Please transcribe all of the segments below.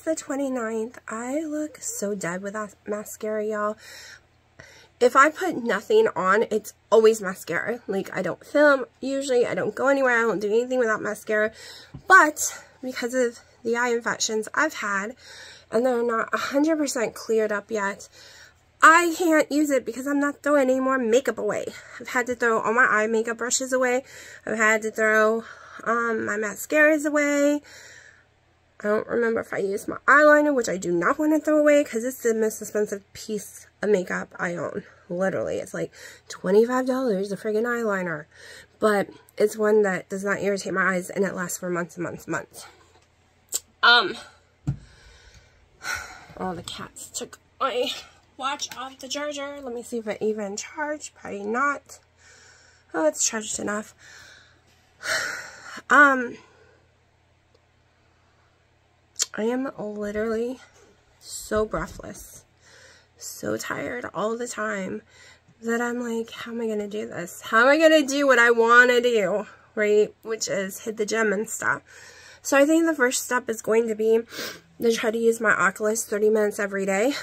the 29th. I look so dead with that mascara, y'all. If I put nothing on, it's always mascara. Like, I don't film, usually. I don't go anywhere. I don't do anything without mascara. But, because of the eye infections I've had, and they're not 100% cleared up yet, I can't use it because I'm not throwing any more makeup away. I've had to throw all my eye makeup brushes away. I've had to throw my mascaras away. I don't remember if I used my eyeliner, which I do not want to throw away because it's the most expensive piece of makeup I own. Literally, it's like $25 a friggin' eyeliner. But it's one that does not irritate my eyes and it lasts for months and months and months. Oh, the cats took my watch off the charger. Let me see if it even charged. Probably not. Oh, it's charged enough. I am literally so breathless, so tired all the time that I'm like, how am I going to do this? How am I going to do what I want to do, right? Which is hit the gym and stuff. So I think the first step is going to be to try to use my Oculus 30 minutes every day.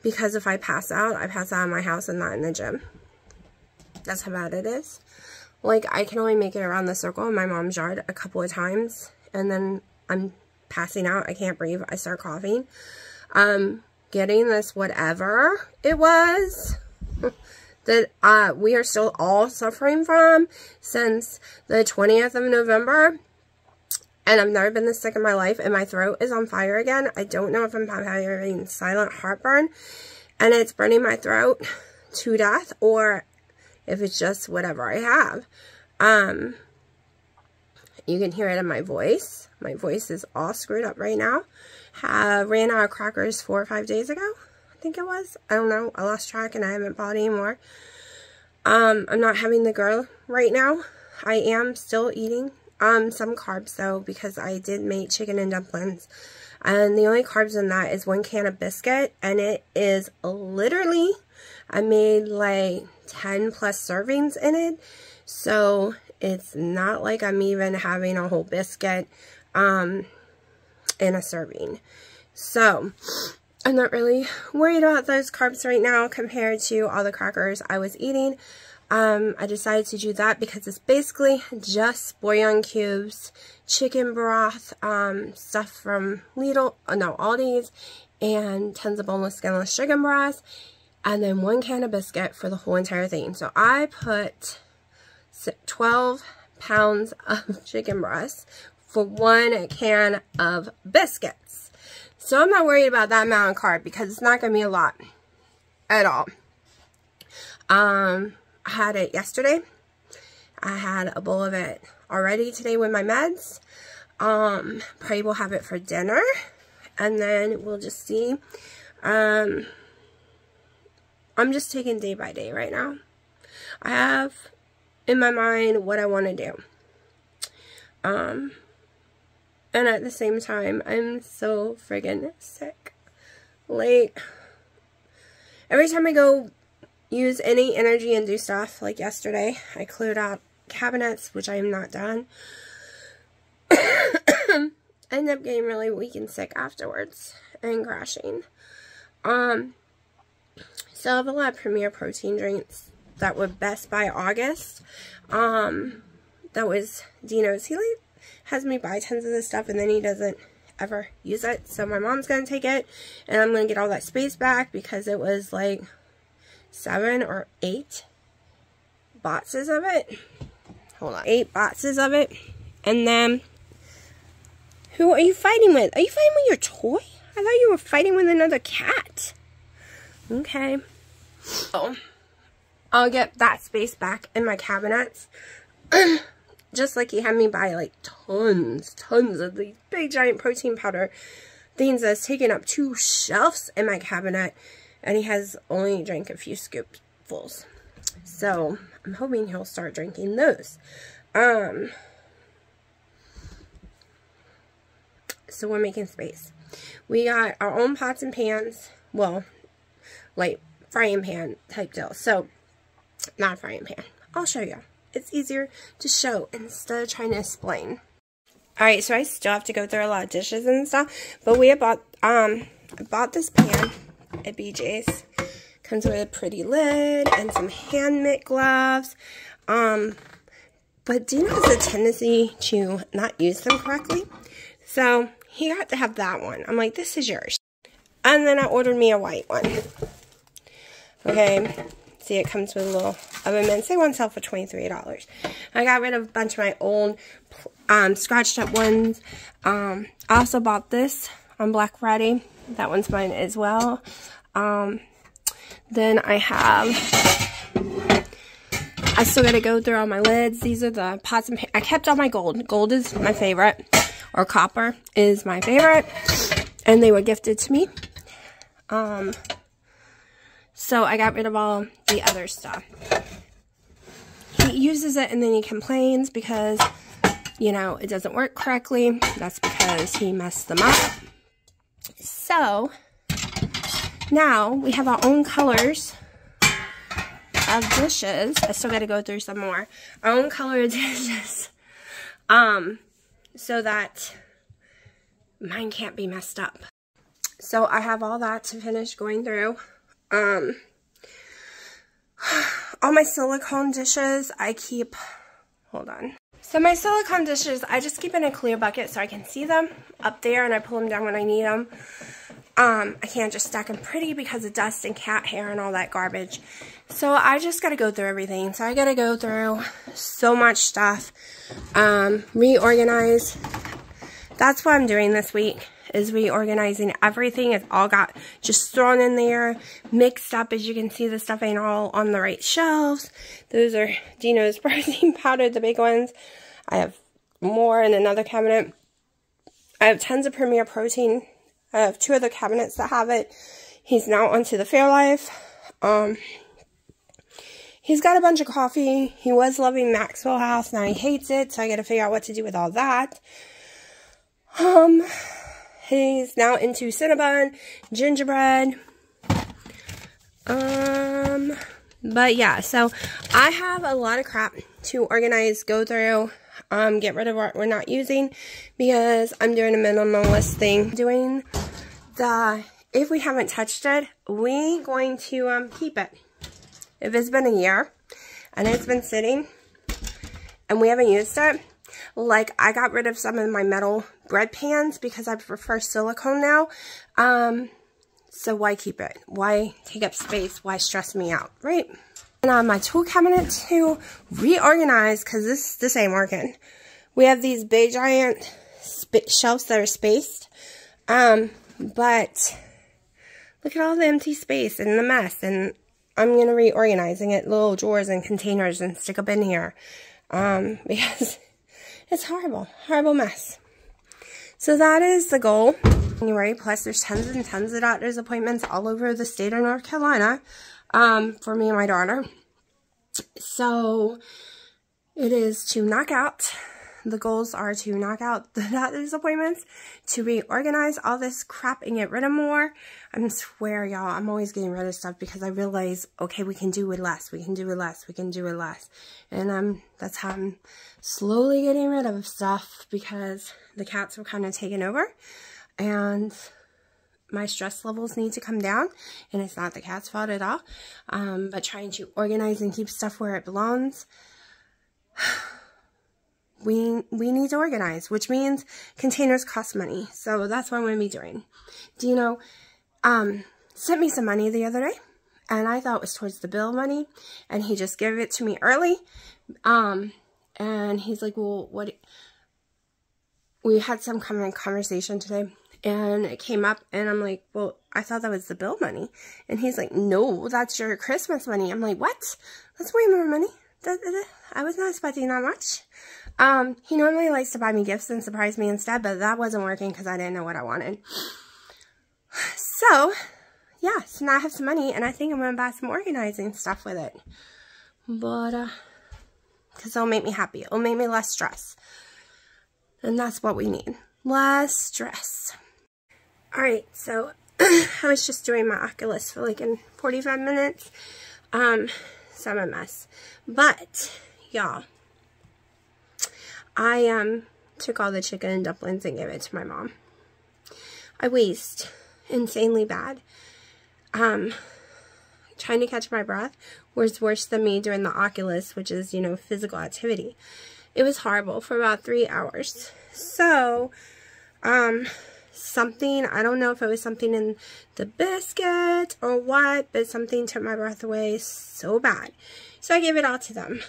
Because if I pass out in my house and not in the gym. That's how bad it is. Like, I can only make it around the circle in my mom's yard a couple of times. And then I'm passing out. I can't breathe. I start coughing. Getting this whatever it was that we are still all suffering from since the 20th of November. And I've never been this sick in my life. And my throat is on fire again. I don't know if I'm having silent heartburn. And it's burning my throat to death. Or if it's just whatever I have. You can hear it in my voice. My voice is all screwed up right now. Ran out of crackers 4 or 5 days ago. I think it was. I don't know. I lost track and I haven't bought any more. I'm not having the girl right now. I am still eating some carbs though, because I did make chicken and dumplings. And the only carbs in that is 1 can of biscuit. And it is literally, I made like 10 plus servings in it. So it's not like I'm even having a whole biscuit in a serving. So I'm not really worried about those carbs right now compared to all the crackers I was eating. I decided to do that because it's basically just bouillon cubes, chicken broth, stuff from Aldi's, and tons of boneless, skinless chicken breasts, and then 1 can of biscuit for the whole entire thing. So I put 12 pounds of chicken breasts for 1 can of biscuits. So I'm not worried about that amount of carb because it's not going to be a lot at all. I had it yesterday. I had a bowl of it already today with my meds. Probably will have it for dinner. And then we'll just see. I'm just taking day by day right now. I have in my mind what I want to do. And at the same time, I'm so friggin' sick. Like, every time I go use any energy and do stuff, like yesterday, I cleared out cabinets, which I am not done. I end up getting really weak and sick afterwards and crashing. Still have a lot of Premier Protein drinks that were best by August. That was Dino's. He has me buy tons of this stuff and then he doesn't ever use it. So my mom's going to take it and I'm going to get all that space back because it was like 7 or 8 boxes of it. Hold on. 8 boxes of it. And then, who are you fighting with? Are you fighting with your toy? I thought you were fighting with another cat. Okay. So, I'll get that space back in my cabinets. Just like he had me buy like tons of these big giant protein powder things that's taking up 2 shelves in my cabinet. And he has only drank a few scoopfuls. So, I'm hoping he'll start drinking those. So we're making space. We got our own pots and pans. Well, like frying pan type deal. So, not a frying pan. I'll show you. It's easier to show instead of trying to explain. Alright, so I still have to go through a lot of dishes and stuff. But we bought, I bought this pan at BJ's. Comes with a pretty lid and some hand mitt gloves. But Dino has a tendency to not use them correctly. So he got to have that one. I'm like, this is yours. And then I ordered me a white one. Okay. See, it comes with a little oven mitts. They one sell for $23. I got rid of a bunch of my old scratched up ones. I also bought this on Black Friday. That one's mine as well. Then I still got to go through all my lids. These are the pots and pans. I kept all my gold. Gold is my favorite. Or copper is my favorite. And they were gifted to me. So I got rid of all the other stuff. He uses it and then he complains because, you know, it doesn't work correctly. That's because he messed them up. So now we have our own colors of dishes. I still got to go through some more. Our own color dishes. So that mine can't be messed up. So I have all that to finish going through. All my silicone dishes, I keep, hold on. So my silicone dishes, I just keep in a clear bucket so I can see them up there and I pull them down when I need them. I can't just stack them pretty because of dust and cat hair and all that garbage. So I just got to go through everything. So I got to go through so much stuff, reorganize. That's what I'm doing this week, is reorganizing everything. It's all got just thrown in there, mixed up. As you can see, the stuff ain't all on the right shelves. Those are Dino's protein powder, the big ones. I have more in another cabinet. I have tons of Premier Protein. I have 2 other cabinets that have it. He's now onto the Fairlife. He's got a bunch of coffee. He was loving Maxwell House. Now he hates it, so I got to figure out what to do with all that. He's now into Cinnabon, gingerbread. But yeah, so I have a lot of crap to organize, go through, get rid of what we're not using because I'm doing a minimalist thing. If we haven't touched it, we're going to keep it. If it's been a year and it's been sitting and we haven't used it, like I got rid of some of my metal bread pans because I prefer silicone now. So why keep it? Why take up space? Why stress me out, right? And on my tool cabinet to reorganize because this ain't working. We have these big giant shelves that are spaced. But look at all the empty space and the mess. And I'm going to reorganizing it, little drawers and containers and stick up in here. Because it's horrible, horrible mess. So that is the goal. January, plus there's tons and tons of doctor's appointments all over the state of North Carolina for me and my daughter. So it is to knock out, the goals are to knock out the doctor's appointments, to reorganize all this crap and get rid of more. I swear, y'all, I'm always getting rid of stuff because I realize, okay, we can do with less, we can do with less, we can do with less. And that's how I'm slowly getting rid of stuff because the cats were kind of taking over. And my stress levels need to come down. And it's not the cat's fault at all. But trying to organize and keep stuff where it belongs. We need to organize, which means containers cost money. So that's what I'm going to be doing. Dino sent me some money the other day. And I thought it was towards the bill money. And he just gave it to me early. And he's like, well, what? We had some kind of conversation today. And it came up. And I'm like, well, I thought that was the bill money. And he's like, no, that's your Christmas money. I'm like, what? That's way more money. I was not expecting that much. He normally likes to buy me gifts and surprise me instead, but that wasn't working because I didn't know what I wanted. So, yeah, so now I have some money, and I think I'm going to buy some organizing stuff with it. But, because it'll make me happy. It'll make me less stress. And that's what we need. Less stress. Alright, so, I was just doing my Oculus for like in 45 minutes. So I'm a mess. But, y'all, I took all the chicken and dumplings and gave it to my mom. I waste insanely bad. Trying to catch my breath was worse than me doing the Oculus, which is, you know, physical activity. It was horrible for about 3 hours. So, something, I don't know if it was something in the biscuit or what, but something took my breath away so bad. So I gave it all to them.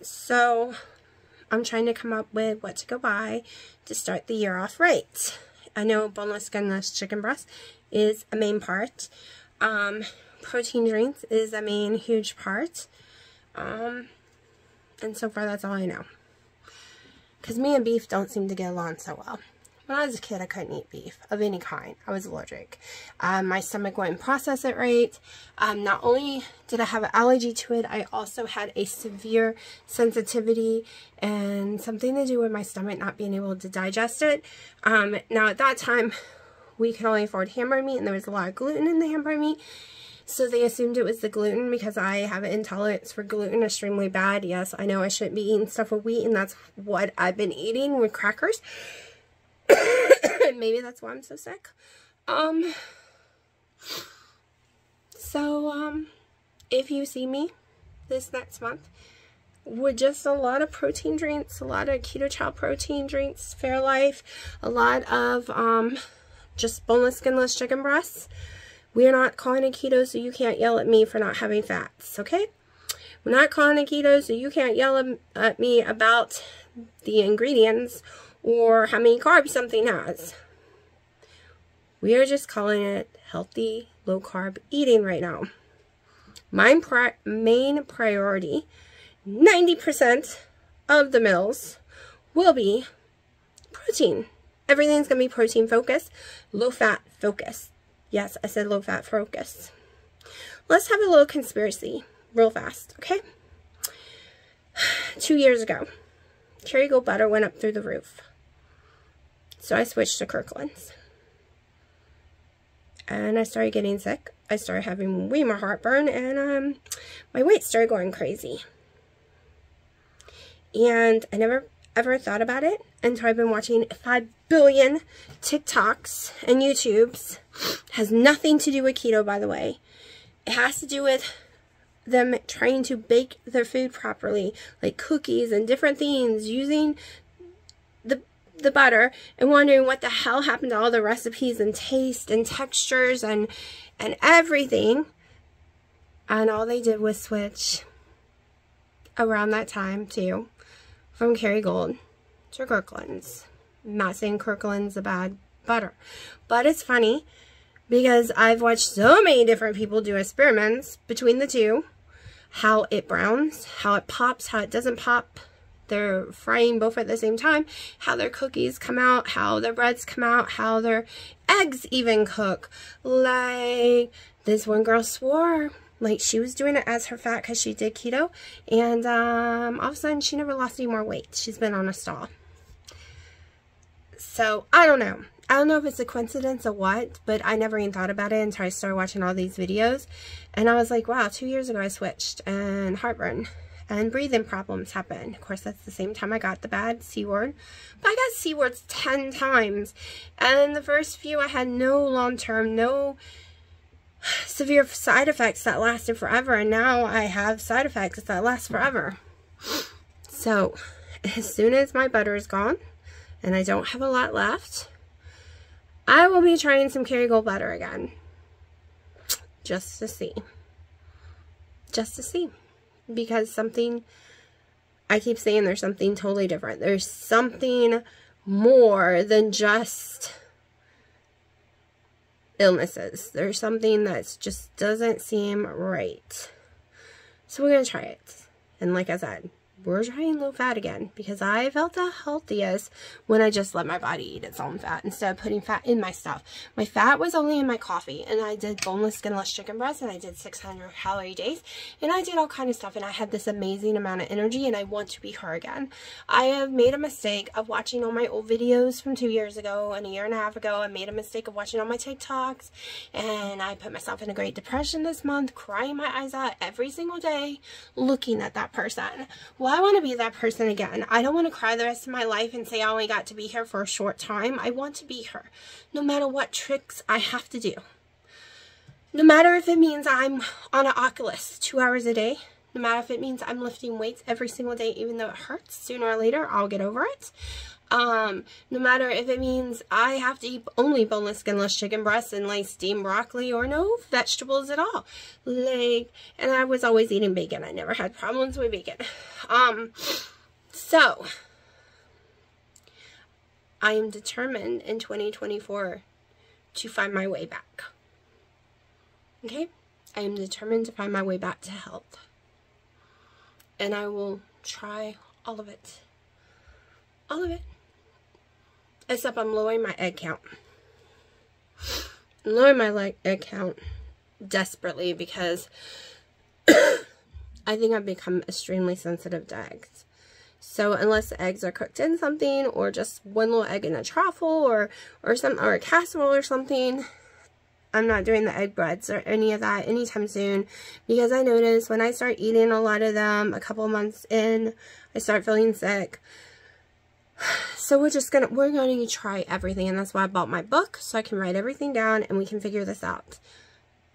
So I'm trying to come up with what to go buy to start the year off right. I know boneless, skinless chicken breast is a main part. Protein drinks is a main huge part. And so far that's all I know. Because me and beef don't seem to get along so well. When I was a kid, I couldn't eat beef of any kind. I was allergic. My stomach wouldn't process it right. Not only did I have an allergy to it, I also had a severe sensitivity and something to do with my stomach not being able to digest it. Now at that time, we could only afford hamburger meat, and there was a lot of gluten in the hamburger meat. So they assumed it was the gluten because I have an intolerance for gluten extremely bad. Yes, I know I shouldn't be eating stuff with wheat, and that's what I've been eating with crackers. Maybe that's why I'm so sick. If you see me this next month with just a lot of protein drinks, a lot of keto child protein drinks, Fairlife, a lot of just boneless, skinless chicken breasts, we're not calling it keto, so you can't yell at me for not having fats, okay? We're not calling it keto, so you can't yell at me about the ingredients or how many carbs something has. We are just calling it healthy, low-carb eating right now. My main priority, 90% of the meals will be protein. Everything's going to be protein focused, low-fat focused. Yes, I said low-fat focused. Let's have a little conspiracy real fast, okay? 2 years ago, Kerrygold butter went up through the roof. So I switched to Kirkland's. And I started getting sick. I started having way more heartburn, and my weight started going crazy. And I never ever thought about it until I've been watching 5 billion TikToks and YouTubes. Has nothing to do with keto, by the way. It has to do with them trying to bake their food properly, like cookies and different things, using the butter, and wondering what the hell happened to all the recipes and taste and textures and everything. And all they did was switch around that time too, from Kerrygold to Kirkland's. I'm not saying Kirkland's a bad butter, but it's funny because I've watched so many different people do experiments between the two, how it browns, how it pops, how it doesn't pop. They're frying both at the same time, how their cookies come out, how their breads come out, how their eggs even cook. Like, this one girl swore like she was doing it as her fat because she did keto, and all of a sudden she never lost any more weight. She's been on a stall. So I don't know. I don't know if it's a coincidence or what, but I never even thought about it until I started watching all these videos. And I was like, wow, 2 years ago I switched, and heartburn and breathing problems happened. Of course, that's the same time I got the bad C word. But I got C words 10 times. And the first few I had no long-term, no severe side effects that lasted forever. And now I have side effects that last forever. So, as soon as my butter is gone, and I don't have a lot left, I will be trying some Kerrygold butter again. Just to see. Just to see. Because something, I keep saying there's something totally different. There's something more than just illnesses. There's something that just doesn't seem right. So we're going to try it. And like I said, we're trying low fat again because I felt the healthiest when I just let my body eat its own fat instead of putting fat in my stuff. My fat was only in my coffee, and I did boneless, skinless chicken breast, and I did 600 calorie days, and I did all kind of stuff, and I had this amazing amount of energy, and I want to be her again. I have made a mistake of watching all my old videos from 2 years ago and a year and a half ago. I made a mistake of watching all my TikToks, and I put myself in a Great Depression this month, crying my eyes out every single day, looking at that person. Why I want to be that person again. I don't want to cry the rest of my life and say I only got to be here for a short time. I want to be here no matter what tricks I have to do. No matter if it means I'm on an Oculus 2 hours a day. No matter if it means I'm lifting weights every single day, even though it hurts. Sooner or later, I'll get over it. No matter if it means I have to eat only boneless, skinless chicken breasts and like steamed broccoli or no vegetables at all. Like, and I was always eating bacon. I never had problems with bacon. So I am determined in 2024 to find my way back. Okay? I am determined to find my way back to health. And I will try all of it. All of it. Except I'm lowering my egg count. I'm lowering my egg count desperately because I think I've become extremely sensitive to eggs. So unless the eggs are cooked in something or just one little egg in a truffle or a casserole or something, I'm not doing the egg breads or any of that anytime soon, because I notice when I start eating a lot of them a couple months in, I start feeling sick. So we're going to try everything, and that's why I bought my book, so I can write everything down and we can figure this out.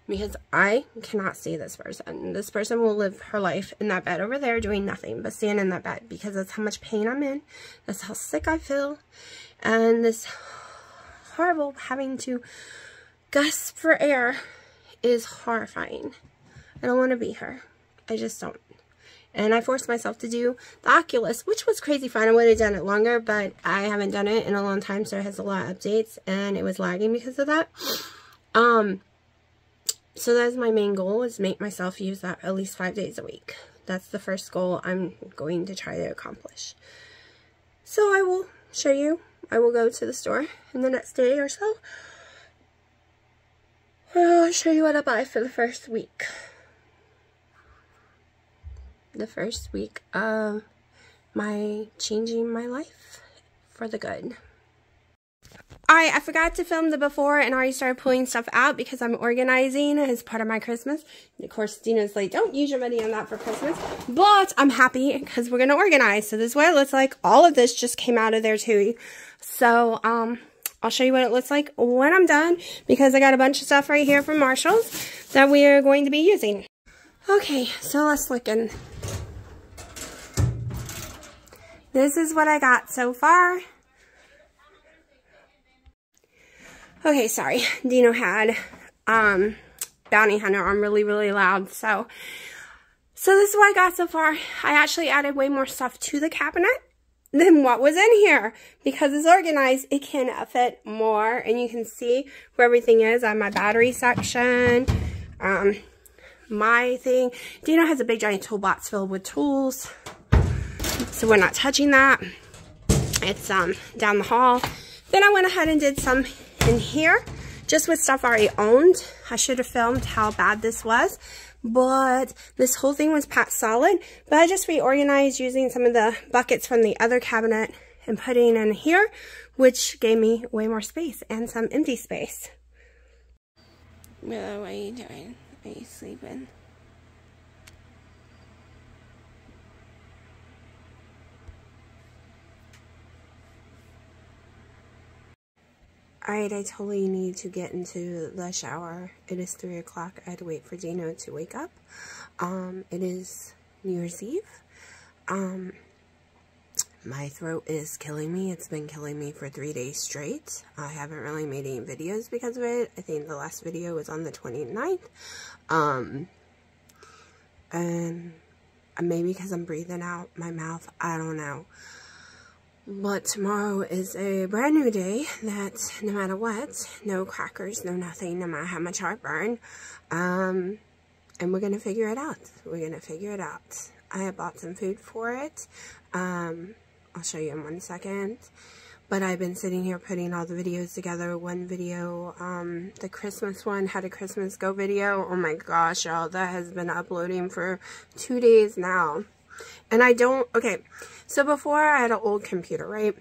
Because I cannot see this person. This person will live her life in that bed over there doing nothing but stand in that bed, because that's how much pain I'm in. That's how sick I feel. And this horrible having to gasp for air is horrifying. I don't want to be her. I just don't. And I forced myself to do the Oculus, which was crazy fun. I would have done it longer, but I haven't done it in a long time, so it has a lot of updates, and it was lagging because of that. So that's my main goal, is make myself use that at least 5 days a week. That's the first goal I'm going to try to accomplish. So I will show you. I will go to the store in the next day or so. I'll show you what I buy for the first week. The first week of my changing my life for the good. Alright, I forgot to film the before and already started pulling stuff out because I'm organizing as part of my Christmas. And of course, Dina's like, don't use your money on that for Christmas. But I'm happy because we're going to organize. So this is what it looks like. All of this just came out of there too. So, I'll show you what it looks like when I'm done, because I got a bunch of stuff right here from Marshall's that we are going to be using. Okay, so let's look in. This is what I got so far. Okay, sorry. Dino had Bounty Hunter on really, really loud. So this is what I got so far. I actually added way more stuff to the cabinet than what was in here. Because it's organized, it can fit more. And you can see where everything is on my battery section. My thing. Dino has a big giant toolbox filled with tools. So we're not touching that. It's down the hall. Then I went ahead and did some in here, just with stuff I already owned. I should have filmed how bad this was, but this whole thing was packed solid. But I just reorganized using some of the buckets from the other cabinet and putting in here, which gave me way more space and some empty space. Willow, what are you doing? Are you sleeping? Alright, I totally need to get into the shower. It is 3 o'clock. I had to wait for Dino to wake up. It is New Year's Eve. My throat is killing me. It's been killing me for 3 days straight. I haven't really made any videos because of it. I think the last video was on the 29th. And maybe because I'm breathing out my mouth. I don't know. But tomorrow is a brand new day that no matter what, no crackers, no nothing, no matter how much heartburn, and we're going to figure it out. We're going to figure it out. I have bought some food for it. I'll show you in 1 second. But I've been sitting here putting all the videos together. One video, the Christmas one, How Did Christmas Go video. Oh my gosh, y'all, that has been uploading for 2 days now. And I don't, okay, so before I had an old computer, right?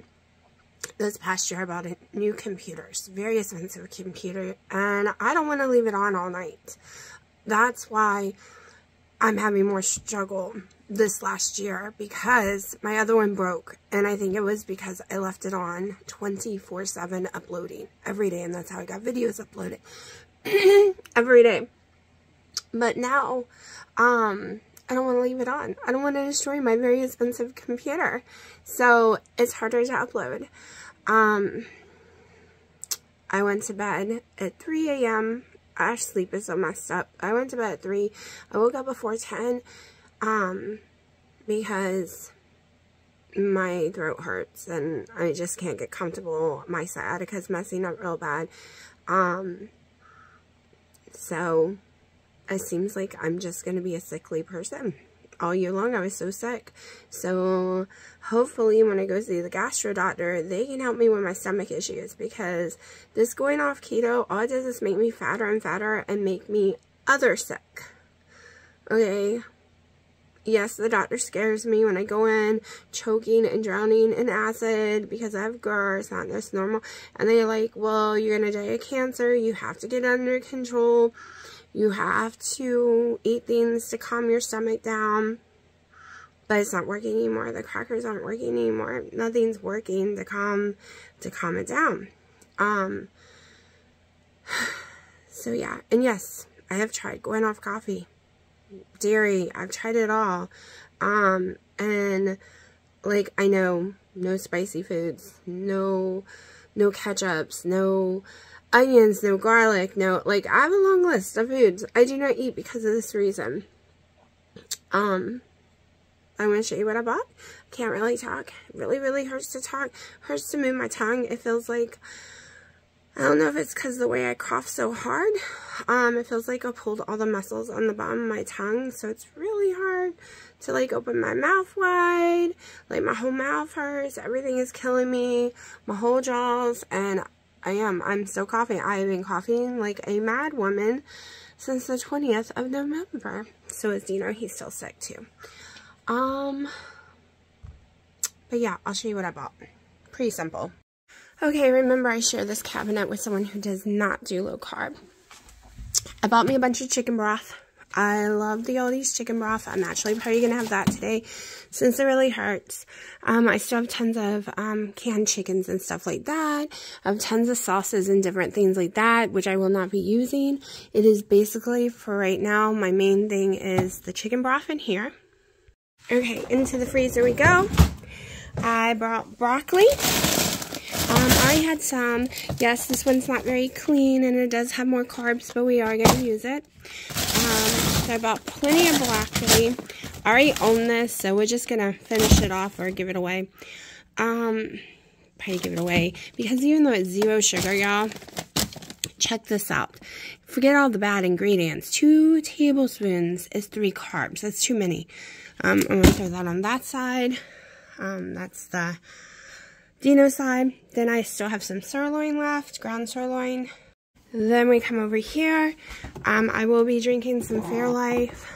This past year I bought a new computer. It's a very expensive computer, and I don't want to leave it on all night. That's why I'm having more struggle this last year because my other one broke. And I think it was because I left it on 24/7 uploading every day. And that's how I got videos uploaded every day. But now, I don't want to leave it on. I don't want to destroy my very expensive computer. So it's harder to upload. I went to bed at 3 a.m. Our sleep is so messed up. I went to bed at 3. I woke up before 10 because my throat hurts and I just can't get comfortable. My sciatica's messing up real bad. So it seems like I'm just going to be a sickly person. All year long, I was so sick. So hopefully when I go see the gastro doctor, they can help me with my stomach issues, because this going off keto, all it does is make me fatter and fatter and make me other sick. Okay. Yes, the doctor scares me when I go in choking and drowning in acid because I have GERD. It's not this normal. And they're like, well, you're going to die of cancer. You have to get under control. You have to eat things to calm your stomach down. But it's not working anymore. The crackers aren't working anymore. Nothing's working to calm it down. So yeah. And yes, I have tried going off coffee, dairy. I've tried it all. And like, I know no spicy foods, no ketchups, no onions, no garlic, no, like, I have a long list of foods I do not eat because of this reason. I'm going to show you what I bought. I can't really talk. It really, really hurts to talk. Hurts to move my tongue. It feels like, I don't know if it's because of the way I cough so hard. It feels like I pulled all the muscles on the bottom of my tongue, so it's really hard to, like, open my mouth wide. Like, my whole mouth hurts. Everything is killing me. My whole jaws, and I'm still coughing. I have been coughing like a mad woman since the 20th of November. So as Dino, he's still sick too. But yeah, I'll show you what I bought. Pretty simple. Okay, remember I share this cabinet with someone who does not do low carb. I bought me a bunch of chicken broth. I love the Aldi's chicken broth. I'm actually probably going to have that today since it really hurts. I still have tons of canned chickens and stuff like that. I have tons of sauces and different things like that, which I will not be using. It is basically, for right now, my main thing is the chicken broth in here. Okay, into the freezer we go. I brought broccoli. I had some. Yes, this one's not very clean and it does have more carbs, but we are going to use it. So I bought plenty of broccoli. I already own this, so we're just going to finish it off or give it away. Probably give it away, because even though it's 0 sugar, y'all, check this out. Forget all the bad ingredients. 2 tablespoons is 3 carbs. That's too many. I'm going to throw that on that side. That's the Dino side. Then I still have some sirloin left, ground sirloin. Then we come over here. I will be drinking some Fairlife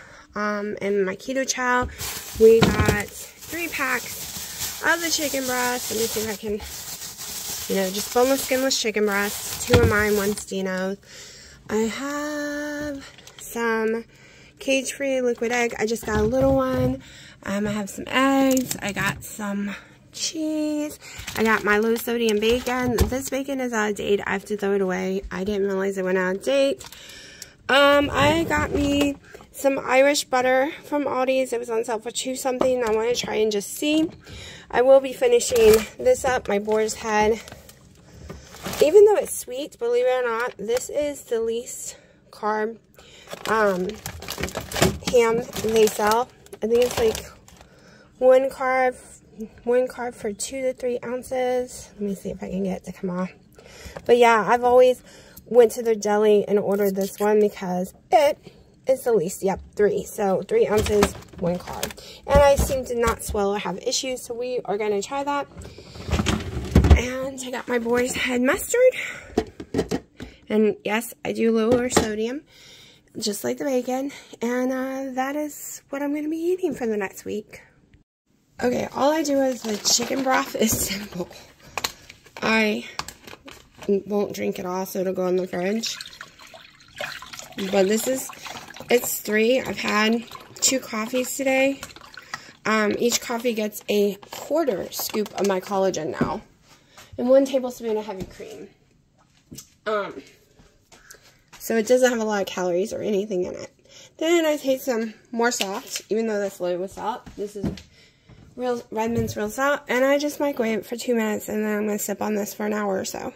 in my keto chow. We got 3 packs of the chicken breast. Let me see if I can, just boneless, skinless chicken breast. 2 of mine, 1's Dino's. I have some cage-free liquid egg. I just got a little one. I have some eggs. I got some cheese. I got my low sodium bacon. This bacon is out of date. I have to throw it away. I didn't realize it went out of date. I got me some Irish butter from Aldi's. It was on sale for $2 something. I want to try and just see. I will be finishing this up, my boar's head. Even though it's sweet, believe it or not, this is the least carb ham they sell. I think it's like one carb for 2 to 3 ounces. Let me see if I can get it to come off. But yeah, I've always went to the deli and ordered this one because it is the least. Yep, 3. So 3 ounces, 1 carb. And I seem to not swell or have issues, so we are going to try that. And I got my boar's head mustard. And yes, I do lower sodium, just like the bacon. And that is what I'm going to be eating for the next week. Okay, all I do is the chicken broth is simple. I won't drink it all, so it'll go in the fridge. But this is, it's 3. I've had 2 coffees today. Each coffee gets a 1/4 scoop of my collagen now. And 1 tablespoon of heavy cream. So it doesn't have a lot of calories or anything in it. Then I take some more salt, even though that's loaded with salt. This is Redmond's real salt. And I just microwave it for 2 minutes, and then I'm going to sip on this for an hour or so.